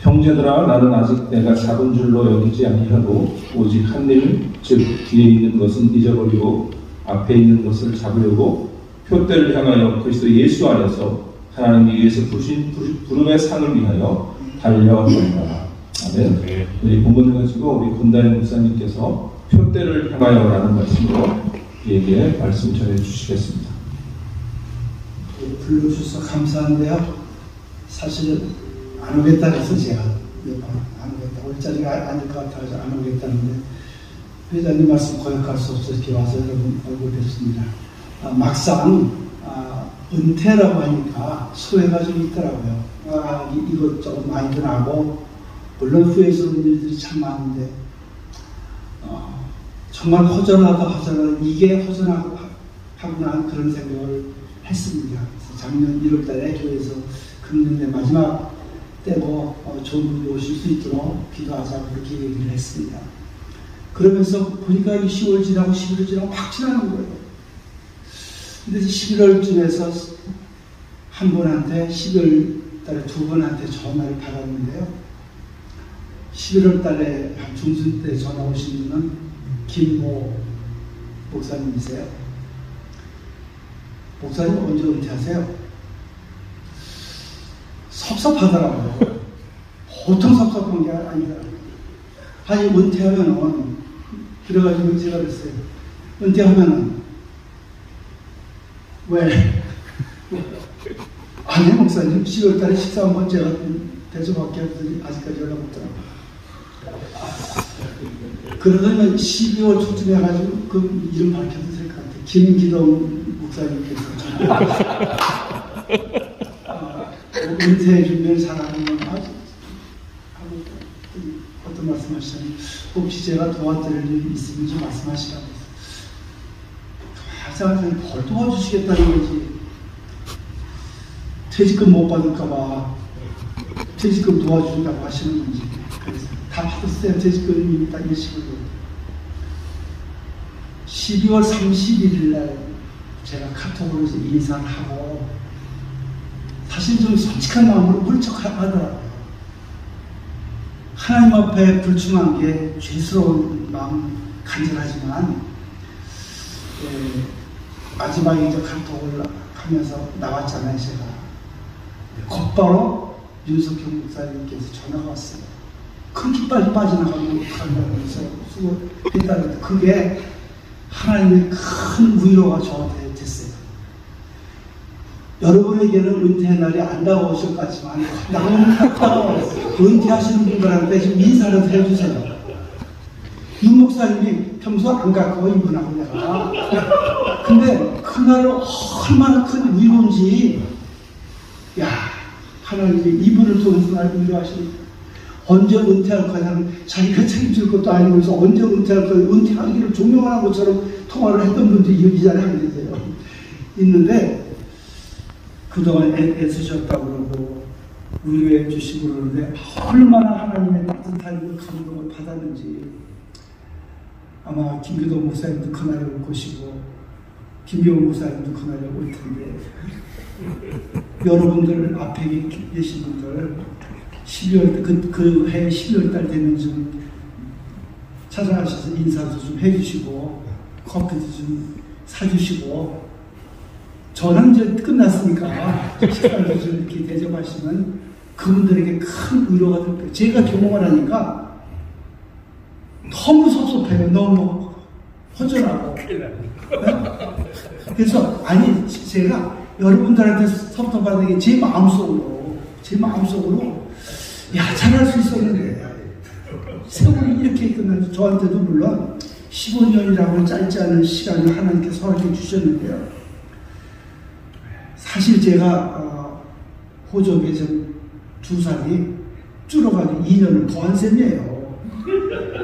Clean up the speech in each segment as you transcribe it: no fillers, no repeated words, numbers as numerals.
형제들아, 나는 아직 내가 작은 줄로 여기지 아니하고 오직 한 일, 즉 뒤에 있는 것은 잊어버리고 앞에 있는 것을 잡으려고 표대를 향하여 그리스도 예수 안에서 하나님이 위에서 부신 부름의 상을 위하여 달려가리라. 아멘. 이 본문을 가지고 우리 권다현 목사님께서 표대를 향하여라는 말씀으로 우리에게 말씀 전해 주시겠습니다. 불러주셔서 감사한데요. 사실 안 오겠다 해서 제가 몇 번 안 오겠다. 올 자리가 아닐 것 같아서 안 오겠다는데 회장님 말씀 거역할 수 없어서 이렇게 와서 여러분 얼굴 뵙습니다. 막상 은퇴라고 하니까 소외가 좀 있더라고요. 이것저것 많이도 나고 물론 후회스러운 일들이 참 많은데 정말 허전하다 이게 허전하구나 그런 생각을 했습니다. 그래서 작년 1월달에 교회에서 금년의 마지막 때고 좋은 분이 오실 수 있도록 기도하자고 그렇게 얘기를 했습니다. 그러면서 보니까 10월 지나고 11월 지나고 막 지나는 거예요. 근데 11월쯤에서 한 분한테 12월 달에 두 분한테 전화를 받았는데요. 11월 달에 중순 때 전화 오신 분은 김모 목사님이세요. 목사님 언제 은퇴하세요? 섭섭하더라고요. 보통 섭섭한 게 아니더라고요. 아니 은퇴하면은 그래가지고 제가 그랬어요. 은퇴하면은 왜? 아니 목사님 10월 달에 식사 한번 제가 대접할게 했더니 아직까지 연락 없더라고요. 그러더니 12월 초쯤에 해가지고 그 이름 밝혀도 될 것 같아요. 김기동 목사님께서 은퇴해 주면 잘하는 건 하고 어떤 말씀 하시냐면 혹시 제가 도와드릴 일이 있으면 좀 말씀하시라고 해서 하자마자 뭘 도와주시겠다는 거지. 퇴직금 못 받을까봐 퇴직금 도와준다고 하시는 건지 그래서 다 받았어요. 퇴직금이 딱 일식으로 12월 31일 날 제가 카톡으로 인사를 하고 사실 좀 솔직한 마음으로 울적하더라고요. 하나님 앞에 불충한 게 죄스러운 마음 간절하지만 마지막에 이제 카톡을 하면서 나왔잖아요. 제가 곧바로 윤석형 목사님께서 전화가 왔어요. 그렇게 빨리 빠져나가면 어떡하냐면서 수고했다는데 그게 하나님의 큰 위로가 저한테 됐어요. 여러분에게는 은퇴의 날이 안 다가오실 것 같지만 너무 다가와요. 은퇴하시는 분들한테 좀 인사를 해주세요. 윤 목사님이 평소 안 가까워 이분하고 내가. 근데 그날은 얼마나 큰 위로인지 야 하나님이 이분을 통해서 날 위로하시니까 언제 은퇴할 거냐면 자기가 책임질 것도 아니면서 언제 은퇴할 거냐 은퇴하기를 종용하는 것처럼 통화를 했던 분들이 여기 자리에 하게 되세요. 있는데 그동안 애쓰셨다고 그러고 위로해 주시고 그러는데 얼마나 하나님의 따뜻한 감동을 받았는지 아마 김기동 목사님도 그날에 올 것이고 김병호 목사님도 그날에 올 텐데 여러분들 앞에 계신 분들 12월 그 해 12월 달 되면 좀 찾아가셔서 인사도 좀 해주시고 커피도 좀 사주시고 저는 이제 끝났으니까 식사를 좀 이렇게 대접하시면 그분들에게 큰 위로가 될 거예요. 제가 경험을 하니까 너무 섭섭해요. 너무 허전하고. 그래서 아니 제가 여러분들한테 섭섭하는 게 제 마음속으로 야 잘할 수 있었는데 세월이 이렇게 끝나서 저한테도 물론 15년이라고 짧지 않은 시간을 하나님께서 허락해 주셨는데요. 사실 제가 호적에 좀 2살이 줄어가지고 2년을 더한 셈이에요.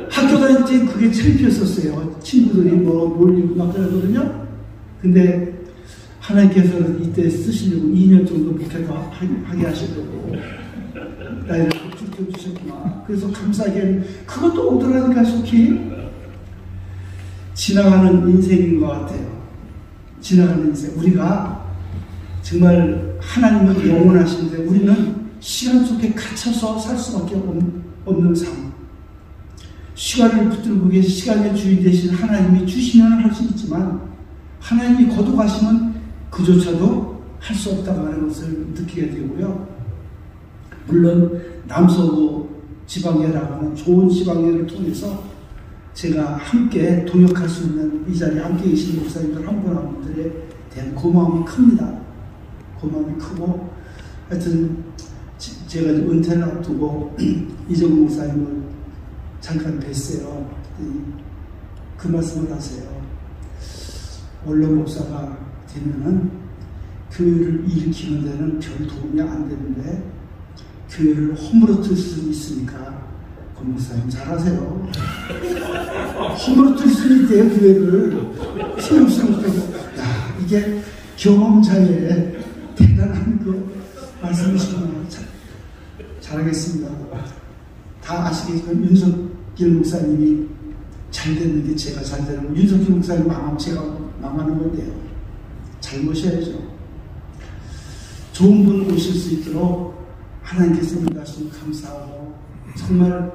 학교 다닐 때 그게 창피했었어요. 친구들이 뭐 놀리고 막 그러거든요. 근데 하나님께서는 이때 쓰시려고 2년 정도 못해도 하게 하시려고 나이를 쭉 주셨구나. 그래서 감사하게 그것도 오더라니까 속히 지나가는 인생인 것 같아요. 지나가는 인생. 우리가 정말 하나님은 영원하신데 우리는 시간 속에 갇혀서 살 수밖에 없는 삶. 시간을 붙들고 계신 시간의 주인 되신 하나님이 주시면 할 수 있지만 하나님이 거둬가시면 그조차도 할 수 없다고 하는 것을 느끼게 되고요. 물론 남서부 지방예라고 하는 좋은 지방예를 통해서 제가 함께 동역할 수 있는 이 자리에 함께 계신 목사님들 한 분 한 분들에 대한 고마움이 큽니다. 고마움이 크고 하여튼 제가 은퇴를 앞두고 이정우 목사님을 잠깐 뵀어요. 그 말씀을 하세요. 원로 목사가 되면은 교회를 일으키는 데는 별 도움이 안 되는데 교회를 허물어뜨릴 수 있으니까 권 목사님 잘하세요. 허물어뜨릴 수 있대요. 교회를 신경 쓰고 야 이게 경험자의 대단한 그 말씀이시구나. 잘하겠습니다. 다 아시겠지만 윤석길 목사님이 잘 되는 게 제가 잘 되는 거. 윤석길 목사님 망하면 제가 망하는 건데요. 잘 모셔야죠. 좋은 분 오실 수 있도록 하나님께서 인도하시니 감사하고 정말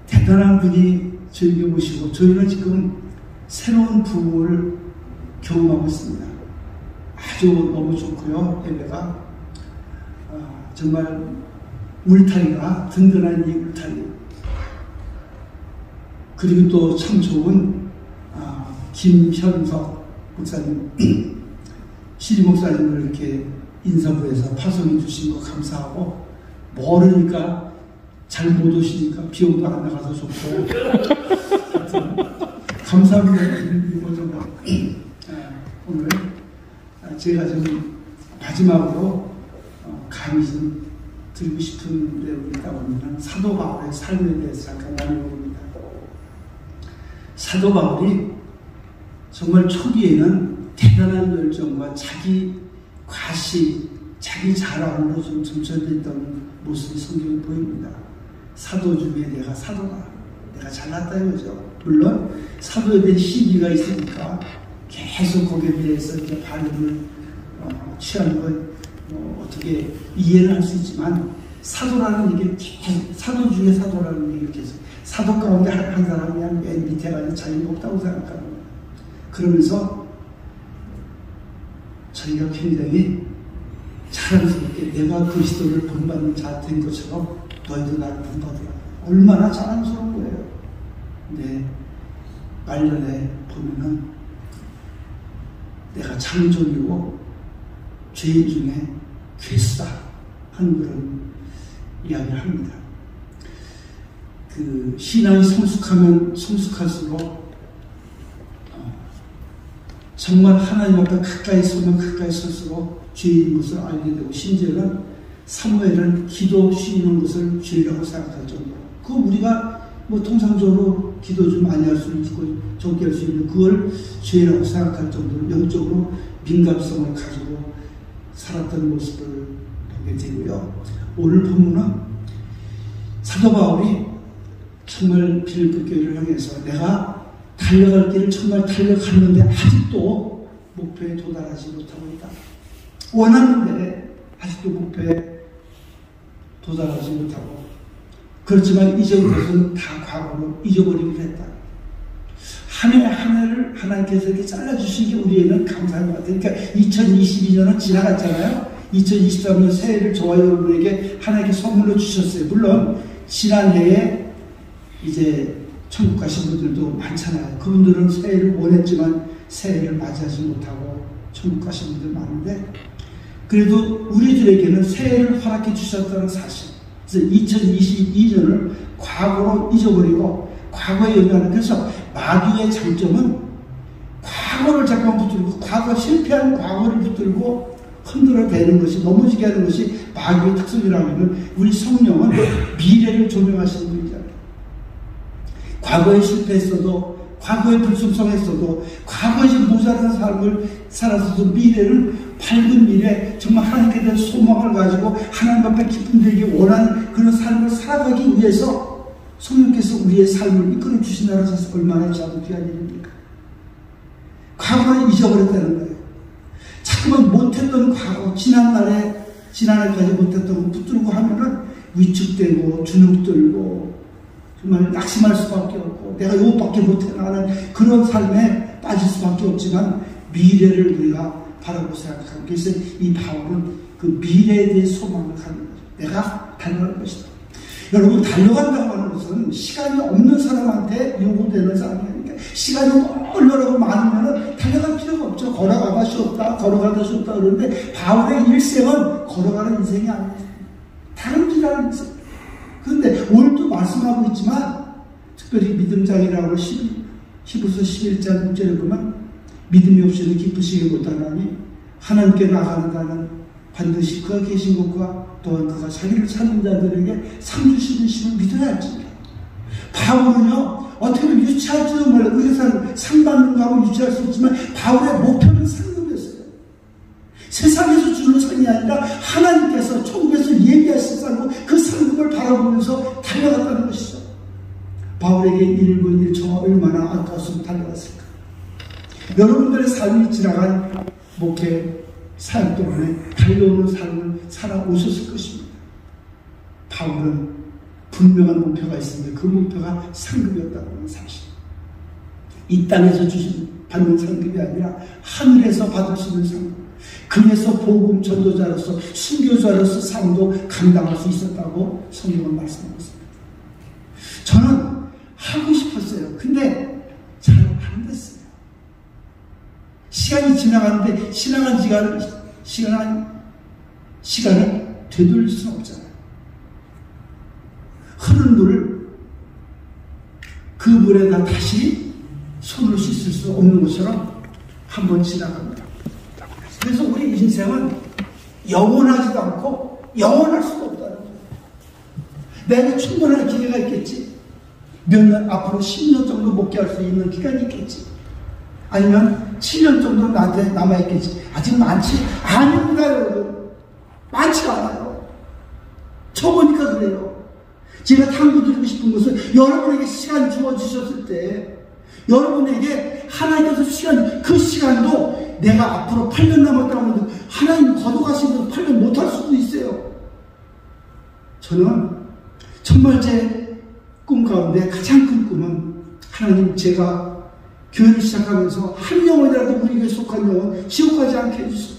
대단한 분이 저에게 오시고 저희는 지금 새로운 부흥을 경험하고 있습니다. 아주 너무 좋고요. 예배가 정말 울타리가 든든한 이 울타리 그리고 또 참 좋은 김현석 목사님 시리 목사님을 이렇게 인사부에서 파송해 주신 거 감사하고 모르니까 잘 못 오시니까 비용도 안 나가서 좋고 감사합니다. 오늘 제가 좀 마지막으로 감히 좀 드리고 싶은 내용이 있다 보면 사도 바울의 삶에 대해서 잠깐 나눠봅니다. 사도 바울이 정말 초기에는 대단한 열정과 자기 과시, 자기 자랑으로 좀 점철되어 있던 모습이 성경에 보입니다. 사도 중에 내가 사도다. 내가 잘났다 이거죠. 물론 사도에 대한 시비가 있으니까 계속 거기에 대해서 이렇게 발음을 취하는 걸 어떻게 이해를 할 수 있지만 사도라는 이게 사도 중에 사도라는 게 이렇게 해서 사도 가운데 한 사람이 그냥 맨 밑에 가서 자리가 없다고 생각하는 거예요. 그러면서 저희가 굉장히 자랑스럽게 내가 그리스도를 본받는 자 된 것처럼 너희도 나를 본받으라. 얼마나 자랑스러운 거예요. 근데 말년에 보면은 내가 창조이고 죄인 중에 괴수다 하는 그런 이야기를 합니다. 그 신앙이 성숙하면 성숙할수록 정말 하나님 앞에 가까이 서면 가까이 설수록 죄인 것을 알게 되고 심지어는 사무엘은 기도 쉬는 것을 죄라고 생각할 정도로 그 우리가 뭐 통상적으로 기도 좀 많이 할 수 있고 적게 할 수 있는 그걸 죄라고 생각할 정도로 영적으로 민감성을 가지고 살았던 모습을 보게 되고요. 오늘 본문은 사도 바울이 정말 빌립보 교회를 향해서 내가 달려갈 길을 정말 달려갔는데 아직도 목표에 도달하지 못하고 있다. 원하는데 아직도 목표에 도달하지 못하고 그렇지만 잊은 것은 다 과거로 잊어버리기로 했다. 한 해 한 해를 하나님께서 이렇게 잘라주신 게 우리에는 감사한 것 같아요. 그러니까 2022년은 지나갔잖아요. 2023년 새해를 저와 여러분에게 하나님께 선물로 주셨어요. 물론 지난해에 이제 천국 가신 분들도 많잖아요. 그분들은 새해를 원했지만 새해를 맞이하지 못하고 천국 가신 분들 많은데 그래도 우리들에게는 새해를 허락해 주셨다는 사실. 그래서 2022년을 과거로 잊어버리고 과거에 연연하는 그래서 마귀의 장점은 과거를 잠깐 붙들고 과거 실패한 과거를 붙들고 흔들어대는 것이 넘어지게 하는 것이 마귀의 특성이라면 우리 성령은 미래를 조명하시는 분이잖아요. 과거에 실패했어도 과거에 불순성했어도 과거에 모자란 삶을 살아서도 미래를 밝은 미래 정말 하나님께 대한 소망을 가지고 하나님 앞에 기쁨 들기 원하는 그런 삶을 살아가기 위해서 성령께서 우리의 삶을 이끌어 주신다는 사실 얼마나 자도 귀한 일입니까? 과거를 잊어버렸다는 거예요. 자꾸만 못했던 과거, 지난날에 지난해까지 못했던 거 붙들고 하면은 위축되고 주눅들고 정말 낙심할 수밖에 없고 내가 이것밖에 못해 나는 그런 삶에 빠질 수밖에 없지만 미래를 우리가 바라고 생각하고 그래서 이 바울은 그 미래에 대해 소망을 갖는 거죠. 내가 달려갈 것이다. 여러분 달려간다고 하는 것은 시간이 없는 사람한테 요구되는 사람이니까 시간이 너무 여러분 많으면 달려갈 필요가 없죠. 걸어가다 쉬었다 걸어가다 쉬었다 그러는데 바울의 일생은 걸어가는 인생이 아니에요. 다른 길하는 인생. 그런데 오늘도 말씀하고 있지만 특별히 믿음장이라고 히브리서 11장 6절에 보면 믿음이 없이는 기쁘시게 못하나니 하나님께 나가는 자는 반드시 그가 계신 것과 또한 그가 자기를 찾는 자들에게 상 주시는 심을 믿어야 할지니라. 바울은요 어떻게 보면 유치할지도 몰라. 의사는 상 받는 거하고 유치할 수 있지만 바울의 목표는 상급이었어요. 세상에서 주는 상이 아니라 하나님께서 천국에서 예비하신 상고 그 상급을 바라보면서 달려갔다는 것이죠. 바울에게 1분 1초가 얼마나 아까웠으면 달려갔을까. 여러분들의 삶이 지나간 목회 사역 동안에 달려오는 삶을 살아오셨을 것입니다. 바울은 분명한 목표가 있습니다. 그 목표가 상급이었다는 사실. 이 땅에서 받는 상급이 아니라 하늘에서 받을 수 있는 상급. 그래서 복음 전도자로서 순교자로서 상도 감당할 수 있었다고 성경은 말씀하고 있습니다. 저는 하고 싶었어요. 근데 잘 안 됐어요. 시간이 지나가는데 지나간 시간을 되돌릴 수는 없잖아요. 흐른 물을 그 물에다 다시 손을 씻을 수 없는 것처럼 한번 지나갑니다. 그래서 우리 인생은 영원하지도 않고 영원할 수도 없다는 거예요. 내가 충분한 기회가 있겠지. 몇 년 앞으로 10년 정도 목회할 수 있는 기간이 있겠지. 아니면 7년 정도 나한테 남아있겠지. 아직 많지 아닙니다 여러분. 많지가 않아요. 쳐보니까 그래요. 제가 당부드리고 싶은 것은 여러분에게 시간 주어주셨을 때 여러분에게 하나님께서 그 시간도 내가 앞으로 8년 남았다고 하는데 하나님 거둬가시면서 8년 못할 수도 있어요. 저는 정말 제 꿈 가운데 가장 큰 꿈은 하나님 제가 교회를 시작하면서 한 영혼이라도 우리 교회에 속한 영혼 지옥 가지 않게 해주세요.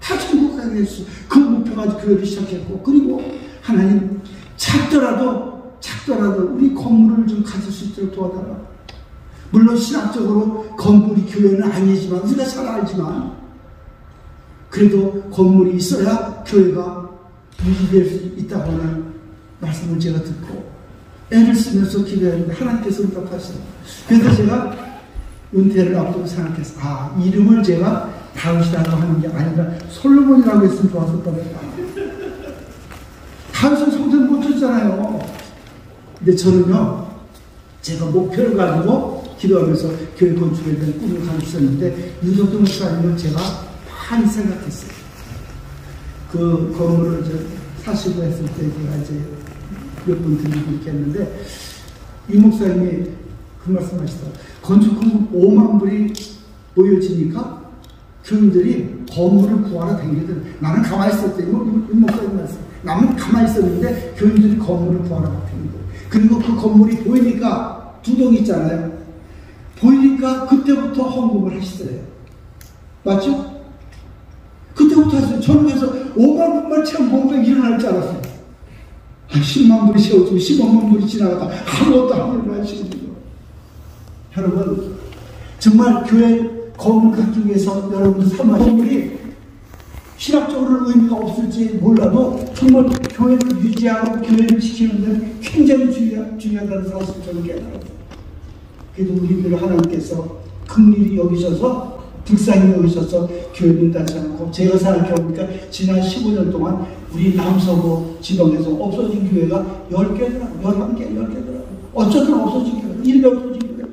다 천국 가게 해주세요. 그 목표가 교회를 시작했고 그리고 하나님 작더라도 우리 건물을 좀 가질 수 있도록 도와달라. 물론 신학적으로 건물이 교회는 아니지만 우리가 잘 알지만 그래도 건물이 있어야 교회가 유지될 수 있다고 하는 말씀을 제가 듣고 애를 쓰면서 기도했는데 하나님께서 응답하시더라고요. 그래서 제가 은퇴를 앞두고 생각해서 이름을 제가 다윗이라고 하는 게 아니라 솔로몬이라고 했으면 좋았을 뻔했다. 다윗은 성전 못 쳤잖아요. 근데 저는요 제가 목표를 가지고 기도하면서 교회 건축에 대한 꿈을 가지고 있었는데 유석동 목사님을 제가 많이 생각했어요. 그 건물을 사시고 했을 때 제가 이제 몇 분 드리고 이렇게 했는데 이 목사님이 그 말씀 하시더라고요. 건축금 5만 불이 모여지니까 교인들이 건물을 구하러 다니거든. 나는 가만히 있었더니 이 목사님 말씀. 나는 가만히 있었는데 교인들이 건물을 구하러 다니는 거예요. 그리고 그 건물이 보이니까 두 동 있잖아요. 보이니까 그때부터 헌금을 하시더래요. 맞죠? 그때부터 하셨어요. 저는 그래서 5만 불만 채우면 뭔가 일어날 줄 알았어요. 10만 불이 채워지고 15만 불이 지나가다 아무것도 안 일어나시는 거예요. 여러분 정말 교회 건물 갖기 위해서 여러분들 삶의 건물이 신학적으로는 의미가 없을지 몰라도 정말 교회를 유지하고 교회를 지키는 데는 굉장히 중요하다는 사실을 저는 깨달았어요. 그래도 우리들을 하나님께서 긍휼히 여기셔서 불쌍히 여기셔서 교회를 닫지 않고 제가 생각해보니까 지난 15년 동안 우리 남서부 지방에서 없어진 교회가 10개더라고요. 11개, 10개더라고요. 어쩌든 없어진 교회, 이름이 없어진 교회.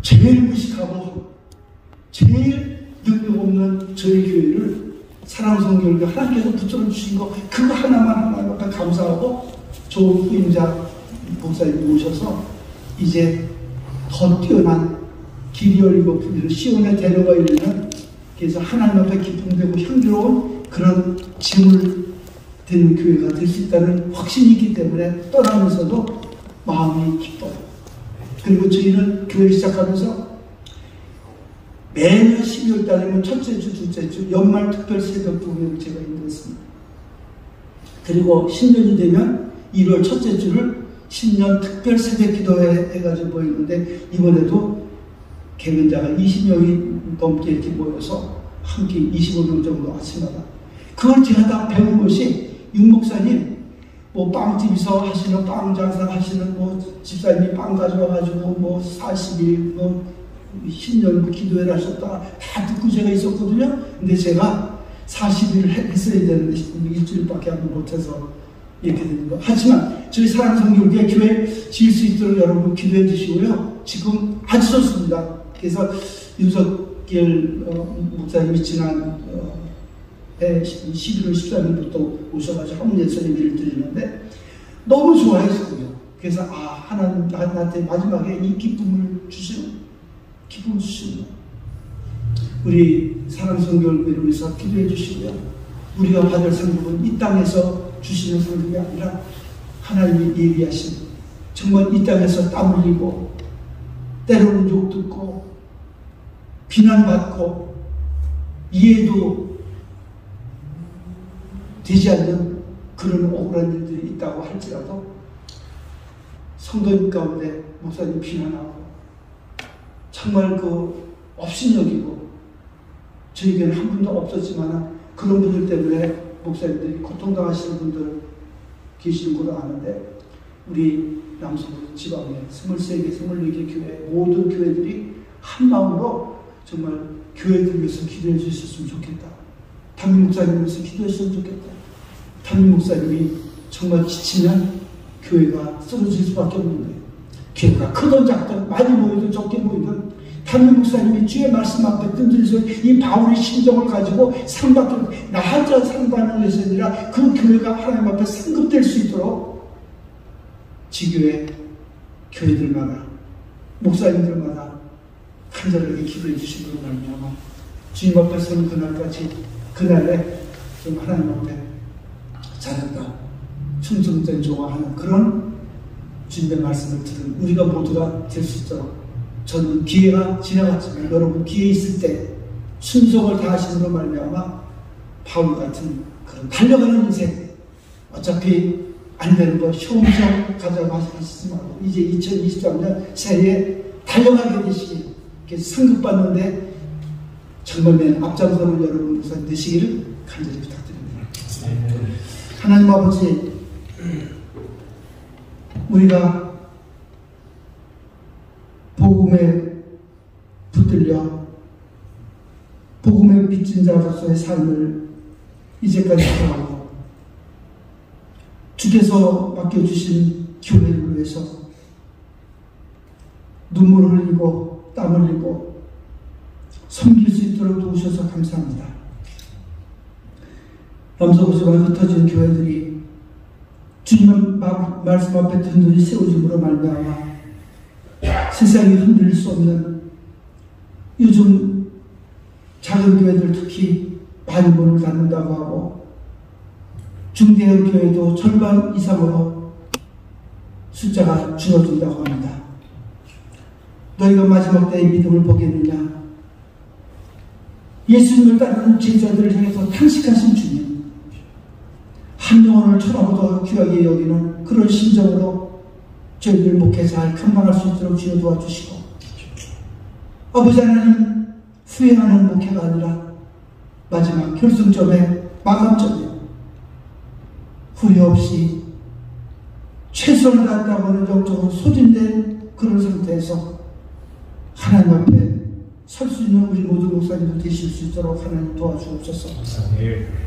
제일 무식하고 제일 능력 없는 저희 교회를 사랑성교회를 하나님께서 붙여주신 거 그거 하나만 감사하고 좋은 후임자 목사님 모셔서 이제 더 뛰어난 길이 열리고 풀리는 시온에 데려가 있는 그래서 하나님 앞에 기쁨되고 향기로운 그런 짐을 되는 교회가 될 수 있다는 확신이 있기 때문에 떠나면서도 마음이 기뻐요. 그리고 저희는 교회 시작하면서 매년 12월 달이면 첫째 주, 둘째 주 연말 특별 새벽 부흥회를 제가 인도했습니다. 그리고 신년이 되면 1월 첫째 주를 신년 특별 새벽 기도회 해가지고 모이는데, 이번에도 개근자가 20명이 넘게 이렇게 모여서 함께 25명 정도 아침마다 그걸 제가 다 배운 것이, 윤목사님 뭐 빵집에서 하시는 빵 장사 하시는 뭐 집사님이 빵 가져와가지고 뭐 40일 뭐 신년 기도회를 하셨다 다 듣고 제가 있었거든요. 근데 제가 40일을 했어야 되는데 일주일밖에 안 못해서 이렇게 되는 거. 하지만 저희 사랑하는 성결교회 교회 지을 수 있도록 여러분 기도해 주시고요. 지금 아주 좋습니다. 그래서 윤석열 목사님이 지난 11월 14일부터 오셔가지고 한문에서 예배를 드리는데 너무 좋아했거든요. 그래서 하나님 나한테 마지막에 이 기쁨을 주시는, 기쁨을 주시는 우리 사랑 성결교회를 위해서 기도해 주시고요. 우리가 받을 상급은 이 땅에서 주시는 상급이 아니라 하나님이 예비하신, 정말 이 땅에서 땀 흘리고 때로는 욕 듣고 비난받고 이해도 되지 않는 그런 억울한 일들이 있다고 할지라도 성도님 가운데 목사님 비난하고 정말 그 업신여기고, 저에게는 한 분도 없었지만 그런 분들 때문에 목사님들이 고통당하시는 분들 계시는 걸로 아는데, 우리 남서부 지방에 23개, 24개 교회 모든 교회들이 한 마음으로 정말 교회들 위해서 기도해 주셨으면 좋겠다. 담임 목사님 위해서 기도해 주셨으면 좋겠다. 담임 목사님이 정말 지치면 교회가 쓰러질 수밖에 없는데, 교회가 크든 작든 많이 모이든 적게 모이든 담임 목사님이 주의 말씀 앞에 뜬들서 이 바울의 심정을 가지고 상받게, 나 혼자 상받는 것이 아니라 그 교회가 하나님 앞에 상급될 수 있도록 지교회 교회들마다 목사님들마다 간절하게 기도해 주시기를 바랍니다. 주님 앞에 서는 그날까지, 그날에 좀 하나님 앞에 잘했다, 충성된 좋아하는 그런 주님의 말씀을 들은 우리가 모두가 될 수 있도록, 저는 기회가 지나갔지만 여러분 기회 있을 때 순종을 다하시는 말미암아 바울 같은 그런 달려가는 인생, 어차피 안 되는 거 효험성 가자고 하시지 말고 이제 2023년 새해에 달려가게 되시길, 그래서 상급받는데 정말 맨 앞장서는 여러분 목사님 되시기를 간절히 부탁드립니다. 하나님 아버지, 우리가 복음에 붙들려 복음에 빚진 자로서의 삶을 이제까지 살아오고 주께서 맡겨주신 교회를 위해서 눈물을 흘리고 땀 흘리고 섬길 수 있도록 도우셔서 감사합니다. 남서구지방에 흩어진 교회들이 주님의 말씀 앞에 든든히 세워짐으로 말미암아 세상이 흔들릴 수 없는, 요즘 작은 교회들 특히 많이 문을 닫는다고 하고 중대형 교회도 절반 이상으로 숫자가 줄어든다고 합니다. 너희가 마지막 때의 믿음을 보겠느냐? 예수님을 따르는 제자들을 향해서 탄식하신 주님, 한 영혼을 천하보다 귀하게 여기는 그런 심정으로 저희들 목회 잘 감당할 수 있도록 주여 도와주시고, 아버지 하나님, 후회하는 목회가 아니라 마지막 결승점에, 마감점에 후회 없이 최선을 다한다고 하는 영적으로 소진된 그런 상태에서 하나님 앞에 설 수 있는 우리 모든 목사님들 되실 수 있도록 하나님 도와주옵소서.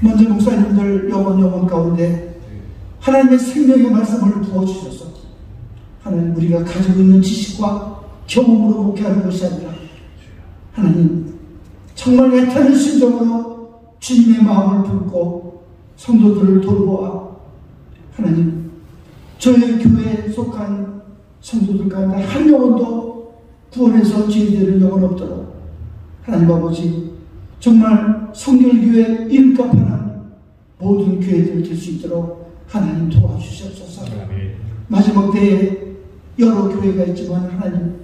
먼저 목사님들 영혼 가운데 하나님의 생명의 말씀을 부어주셔서 하나님, 우리가 가지고 있는 지식과 경험으로 목회하는 것이 아니라 하나님 정말 애타는 심정으로 주님의 마음을 품고 성도들을 돌보아 하나님, 저희 교회에 속한 성도들 가운데 한 영혼도 구원해서 죄되는 영혼 없도록 하나님 아버지 정말 성결교회 이름값하는 모든 교회들 될 수 있도록 하나님 도와주시옵소서. 마지막 때에 여러 교회가 있지만 하나님,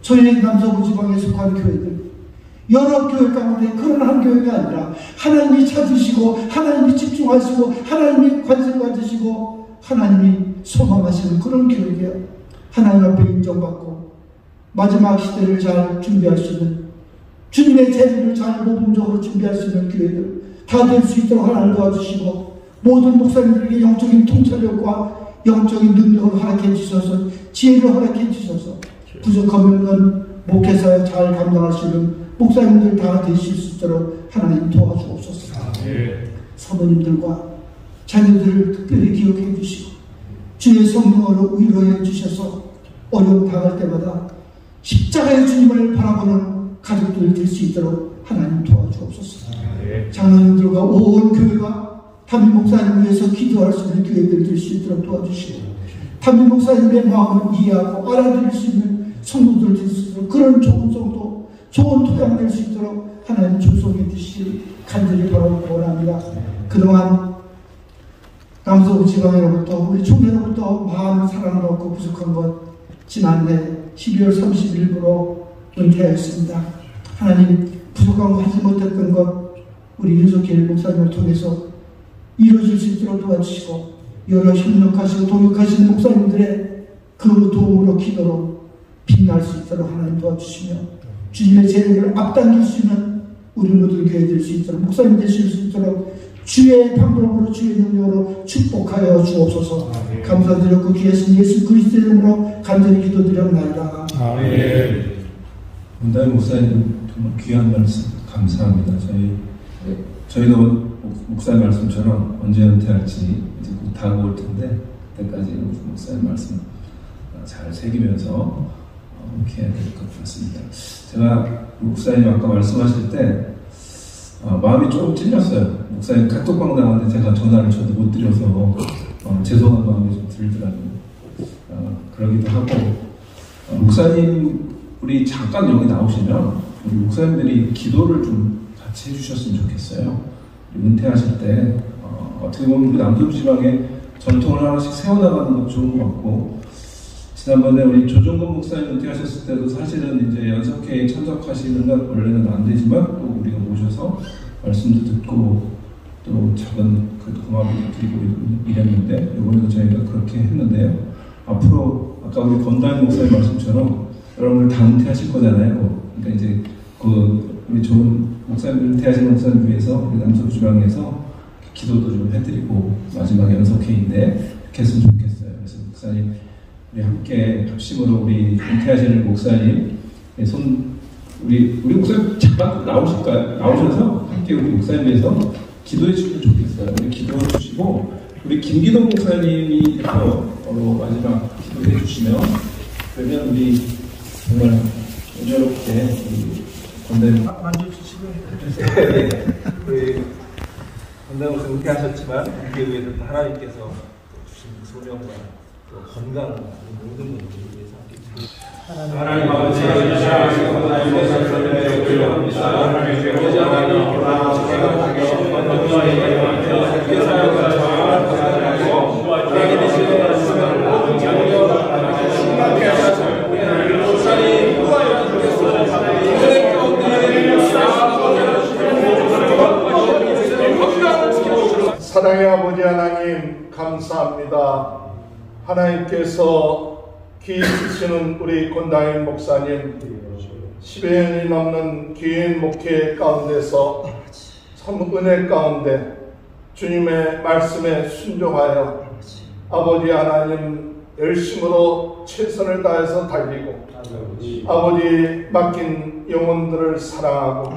저희 남서부 지방에 속한 교회들, 여러 교회 가운데 그런 한 교회가 아니라 하나님이 찾으시고 하나님이 집중하시고 하나님이 관심 가지시고 하나님이 소망하시는 그런 교회예요. 하나님 앞에 인정받고 마지막 시대를 잘 준비할 수 있는, 주님의 재림을 잘 모범적으로 준비할 수 있는 교회들 다 될 수 있도록 하나님 도와주시고, 모든 목사님들에게 영적인 통찰력과 영적인 능력을 허락해 주셔서, 지혜를 허락해 주셔서, 부족하면 목회사 잘 감당하시는 목사님들 다 되실 수 있도록 하나님 도와주옵소서. 사모님들과 자녀들을 특별히 기억해 주시고 주의 성령으로 위로해 주셔서 어려움 당할 때마다 십자가의 주님을 바라보는 가족들 될 수 있도록 하나님 도와주옵소서. 장로님들과 온 교회가 담임 목사님 위해서 기도할 수 있는 교회들 될 수 있도록 도와주시고, 담임 목사님의 마음을 이해하고 알아들을 수 있는 성도들 될 수 있도록, 그런 좋은 성도, 좋은 토양 될 수 있도록 하나님 축복해 주시기 간절히 바라고 원합니다. 그동안 남서부 지방으로부터 우리 총회로부터 많은 사랑을 얻고 부족한 것 지난해 12월 30일부로 은퇴하였습니다. 하나님, 부족한 거 하지 못했던 것 우리 윤석길 목사님을 통해서 이루어질 수 있도록 도와주시고, 여러 협력하시고 동역하시는 목사님들의 그 도움으로 기도로 빛날 수 있도록 하나님 도와주시며, 주님의 재림을 앞당길 수 있는 우리 모든 교회 될 수 있도록, 목사님 되실 수 있도록 주의 방법으로 주의 능력으로 축복하여 주옵소서. 감사드렸고 귀하신 예수 그리스도의 이름으로 간절히 기도드렸나이다. 아멘. 문다희 목사님 정말 귀한 말씀 감사합니다. 저희도 목사님 말씀처럼 언제 은퇴할지 이제 곧 다가올 텐데, 그때까지 목사님 말씀 잘 새기면서 이렇게 해야 될 것 같습니다. 제가 목사님 아까 말씀하실 때 마음이 조금 찔렸어요. 목사님 카톡방 나왔는데 제가 전화를 저도 못 드려서 죄송한 마음이 좀 들더라고요. 그러기도 하고, 목사님 우리 잠깐 여기 나오시면 우리 목사님들이 기도를 좀 같이 해주셨으면 좋겠어요. 은퇴하실 때 어떻게 보면 우리 남서부 지방에 전통을 하나씩 세워나가는 것도 좋은 것 같고, 지난번에 우리 조정근 목사님 은퇴하셨을 때도 사실은 이제 연석회에 참석하시는 건 원래는 안 되지만 또 우리가 모셔서 말씀도 듣고 또 작은 그 고마움을 드리고 이랬는데, 이번에도 저희가 그렇게 했는데요. 앞으로 아까 우리 권다인 목사님 말씀처럼 여러분들 다 은퇴하실 거잖아요. 그러니까 이제 우리 좋은 목사님들, 은퇴하신 목사님 위해서 우리 남서부 지방에서 기도도 좀 해드리고 마지막 연석회인데 이렇게 했으면 좋겠어요. 그래서 목사님 우리 함께 합심으로 우리 은퇴하시는 목사님 우리 목사님 잠깐 나오실까요? 나오셔서 함께 우리 목사님 위해서 기도해 주시면 좋겠어요. 우리 기도해 주시고, 우리 김기동 목사님이 마지막 기도해 주시면, 그러면 우리 정말 여유롭게 우리 권다희 만져주시고 우리 권다희 목사님 은퇴하셨지만 우리에 위해서 하나님께서 주신 소명과 건강을 모든 분들을 위해서 함께 하나님 아버지, 사랑의 아버지 하나님 감사합니다. 하나님께서 기이시는 우리 권다인 목사님 10여 년이 넘는 긴 목회 가운데서 참 은혜 가운데 주님의 말씀에 순종하여 아버지 하나님 열심으로 최선을 다해서 달리고 아버지 맡긴 영혼들을 사랑하고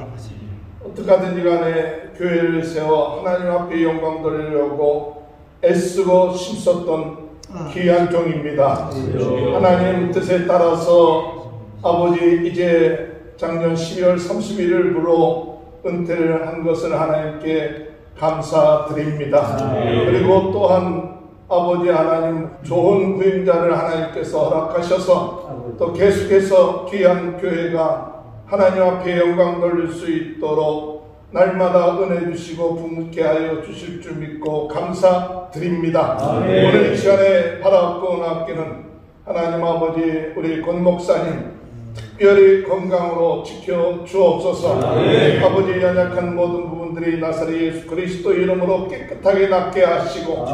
어떻게 하든지 간에 교회를 세워 하나님 앞에 영광 돌리려고 애쓰고 힘썼던 귀한 종입니다. 하나님 뜻에 따라서 아버지 이제 작년 12월 31일부로 은퇴를 한 것을 하나님께 감사드립니다. 그리고 또한 아버지 하나님 좋은 부임자를 하나님께서 허락하셔서 또 계속해서 귀한 교회가 하나님 앞에 영광 돌릴 수 있도록 날마다 은혜 주시고 부묻게 하여 주실 줄 믿고 감사드립니다. 오늘 이 시간에 바라고 남기는 하나님 아버지 우리 권 목사님 특별히 건강으로 지켜 주옵소서. 아버지 연약한 모든 부분들이 나사렛 예수 그리스도 이름으로 깨끗하게 낫게 하시고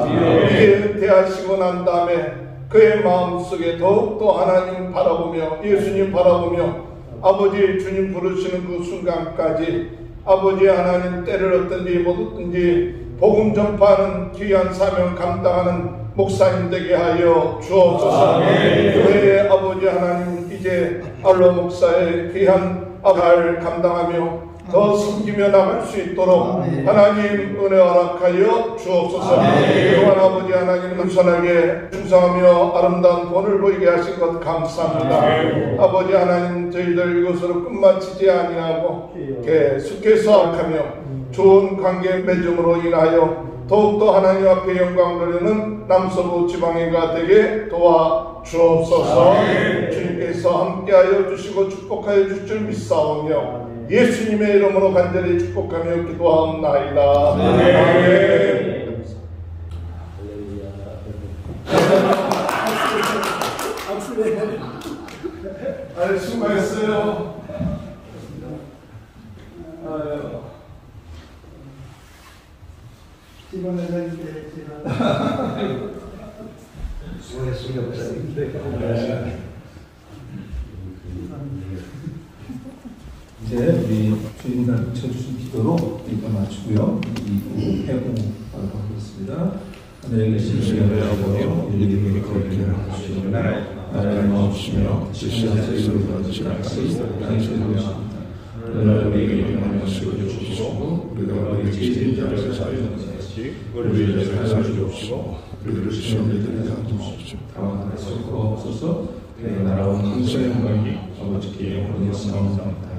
이제 은퇴하시고 난 다음에 그의 마음속에 더욱더 하나님 바라보며 예수님 바라보며 아버지 주님 부르시는 그 순간까지 아버지 하나님 때를 얻든지 못 얻든지 복음 전파하는 귀한 사명 감당하는 목사님 되게 하여 주옵소서. 교회의 아버지 하나님 이제 알로 목사의 귀한 아갈 감당하며 더 섬기며 나갈 수 있도록 하나님 은혜 허락하여 주옵소서. 그동안 아버지 하나님 겸손하게 충성하며 아름다운 본을 보이게 하신 것 감사합니다. 아버지 하나님 저희들 이것으로 끝마치지 아니하고 계속해서 악하며 좋은 관계 맺음으로 인하여 더욱더 하나님 앞에 영광 돌리는 남서부 지방회가 되게 도와주옵소서. 주님께서 함께하여 주시고 축복하여 주실 줄 믿사오며 예수님의 이름으로 간절히 축복하며 기도하옵나이다. 아멘. 아유, 수고했어요. 집안에서 이제 수고했습니다. 이제 우리 주님을 붙여주신 기도로 일단 마치고요. 이 회고 하겠습니다. 하늘에 계신 우리 아버지여 이름이 거룩히 하시옵소서. 나라를 마옵시며 지시하사 이루어지시라 같이 당신의 것입니다. 오늘 우리에게 평안한 것을 주시고 우리가 우리의 죄인자를 사하였듯이 우리의 죄를 사하시옵시고 우리를 시험에 들게 하지 마옵시고 다만 하나님 없어서 그 나라와 권세의 영광이 아버지께 영원히 있사옵나이다.